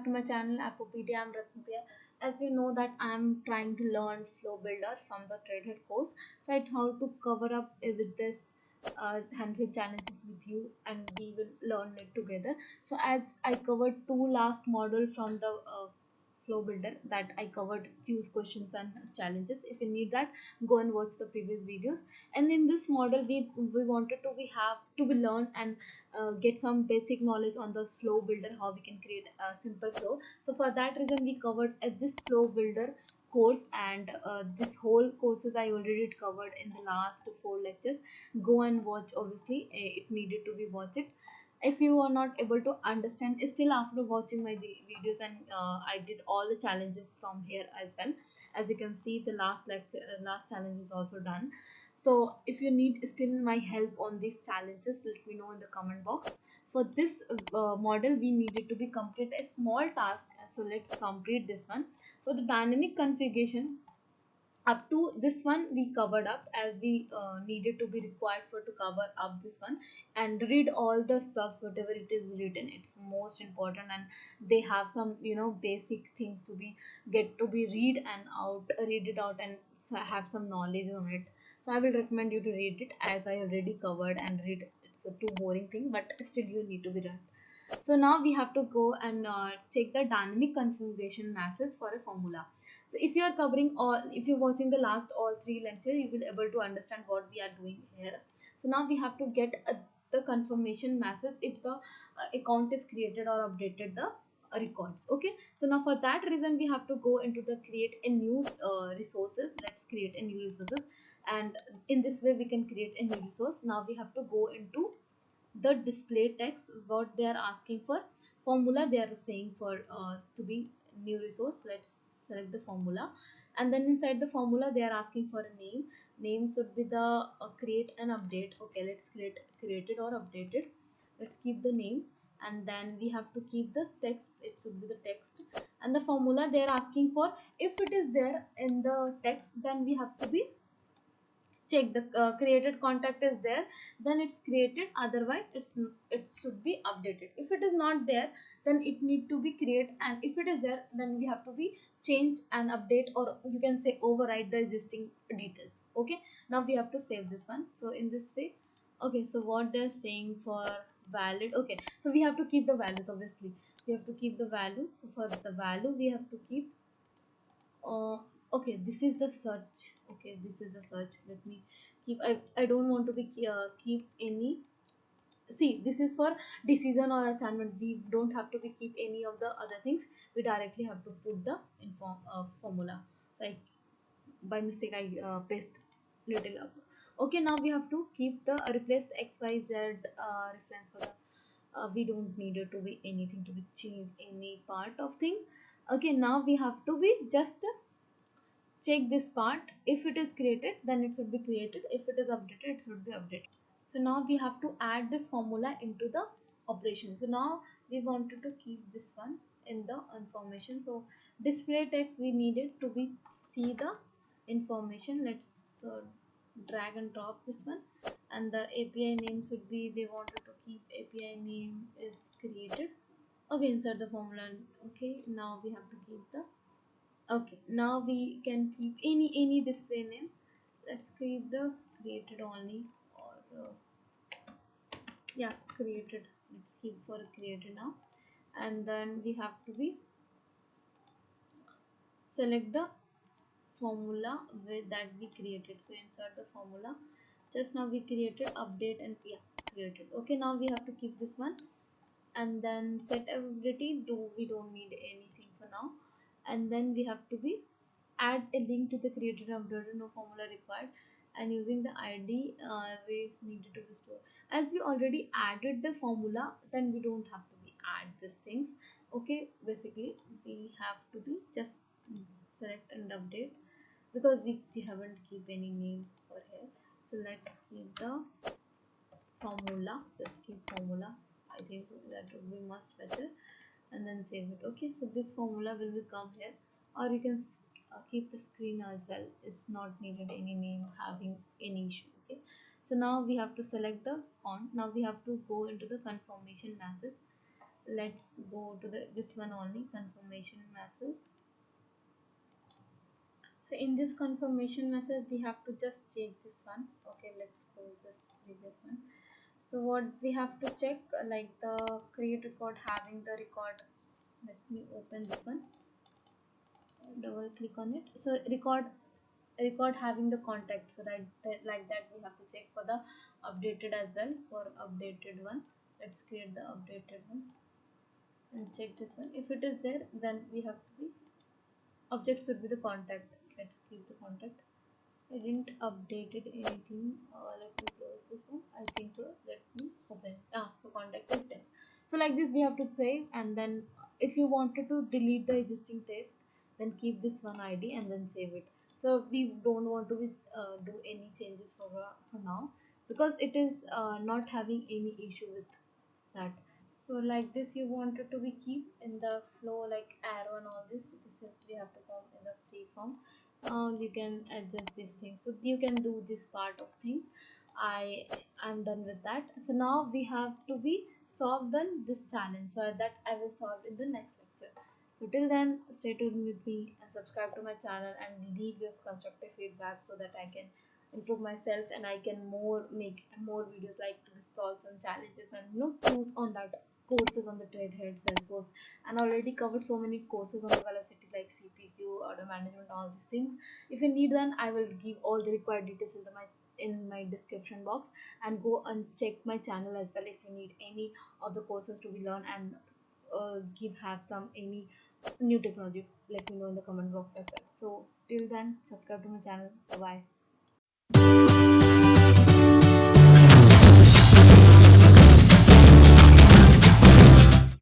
back to my channel Appopedia. I'm Ratnapriya. As you know that I'm trying to learn Flow Builder from the Trailhead course, so I thought to cover up with this handshake challenges with you, and we will learn it together. So as I covered two last model from the Flow Builder, that I covered Q's questions and challenges. If you need that, go and watch the previous videos. And in this model, we wanted to we have to be learn and get some basic knowledge on the Flow Builder, how we can create a simple flow. So for that reason, we covered this Flow Builder course, and this whole courses I already covered in the last 4 lectures. Go and watch. Obviously, it needed to be watched. If you are not able to understand still after watching my videos, and I did all the challenges from here as well. As you can see, the last lecture last challenge is also done. So if you need still my help on these challenges, let me know in the comment box. For this model, we needed to be complete a small task, so let's complete this one. For the dynamic configuration, up to this one we covered up, as we needed to be required for to cover up this one and read all the stuff whatever it is written. It's most important, and they have some basic things to be get to be read it out and have some knowledge on it. So I will recommend you to read it, as I already covered and read it. It's a too boring thing, but still you need to be read. So now we have to go and check the dynamic configuration masses for a formula. So if you are covering all, if you're watching the last all 3 lectures, you will able to understand what we are doing here. So now we have to get the confirmation masses if the account is created or updated the records. Okay, so now for that reason we have to go into the create a new resources. Let's create a new resources, and in this way we can create a new resource. Now we have to go into the display text, what they are asking for. Formula they are saying for to be new resource. Let's select the formula, and then inside the formula they are asking for a name should be the create and update. Okay, let's created or updated. Let's keep the name, and then we have to keep the text. It should be the text. And the formula they are asking for, if it is there in the text, then we have to be check the created contact is there, then it's created. Otherwise it should be updated. If it is not there, then it need to be create, and if it is there, then we have to be change and update, or you can say override the existing details. Okay, now we have to save this one. So in this way, okay, so what they're saying for valid. Okay, so we have to keep the values. Obviously we have to keep the value. So for the value we have to keep uh, okay, this is the search. Okay, this is the search. Let me keep, I don't want to be keep any. See, this is for decision or assignment. We don't have to be keep any of the other things. We directly have to put the inform formula. So by mistake I paste little up. Okay, now we have to keep the replace xyz reference for the we don't need it to be anything to be changed any part of thing. Okay, now we have to be just check this part. If it is created, then it should be created. If it is updated, it should be updated. So now we have to add this formula into the operation. So now we wanted to keep this one in the information. So display text, we needed to be see the information. Let's drag and drop this one, and the API name should be, they wanted to keep API name is created. Okay, insert the formula. Okay, now we have to keep the, okay, now we can keep any display name. Let's keep the created only, or yeah, created. Let's keep for created now. And then we have to be select the formula with that we created. So insert the formula. Just now we created update, and yeah, created. Okay, now we have to keep this one, and then set availability. We don't need anything for now. And then we have to be add a link to the created updated, no formula required, and using the id we needed to be stored. As we already added the formula, then we don't have to be add these things. Okay, basically we have to be just select and update, because we haven't keep any name for here. So let's keep the formula, just keep formula. I think that would be much better, and then save it. Okay, so this formula will become here, or you can keep the screen as well. It's not needed any name having any issue. Okay, so now we have to select the font. Now we have to go into the confirmation message. let's go to the this one only, confirmation message. So in this confirmation message we have to just check this one. Okay, let's close this previous one. So what we have to check, like the create record having the record. Let me open this one, double click on it. So record having the contact, so like that we have to check for the updated as well. For updated one, let's create the updated one and check this one. If it is there, then we have to be object should be the contact. Let's keep the contact. I didn't updated anything. Let me close this one. I think so. Let me open. The contact is there. So like this we have to save, and then if you wanted to delete the existing test, then keep this one ID and then save it. So we don't want to do any changes for now, because it is not having any issue with that. So like this you wanted to be keep in the flow, like arrow and all this. This is we have to come in the free form. You can adjust this thing, so you can do this part of things. I'm done with that. So now we have to be solve then this challenge, so that I will solve in the next lecture. So till then, stay tuned with me and subscribe to my channel and leave your constructive feedback, so that I can improve myself and I can make more videos like to solve some challenges and choose on that courses on the Trailhead Salesforce. And already covered so many courses on the velocity like CPQ, order management, all these things. If you need them, I will give all the required details in my description box, and go and check my channel as well if you need any of the courses to be learned, and give have some any new technology, let me know in the comment box as well. So till then, subscribe to my channel. Bye bye.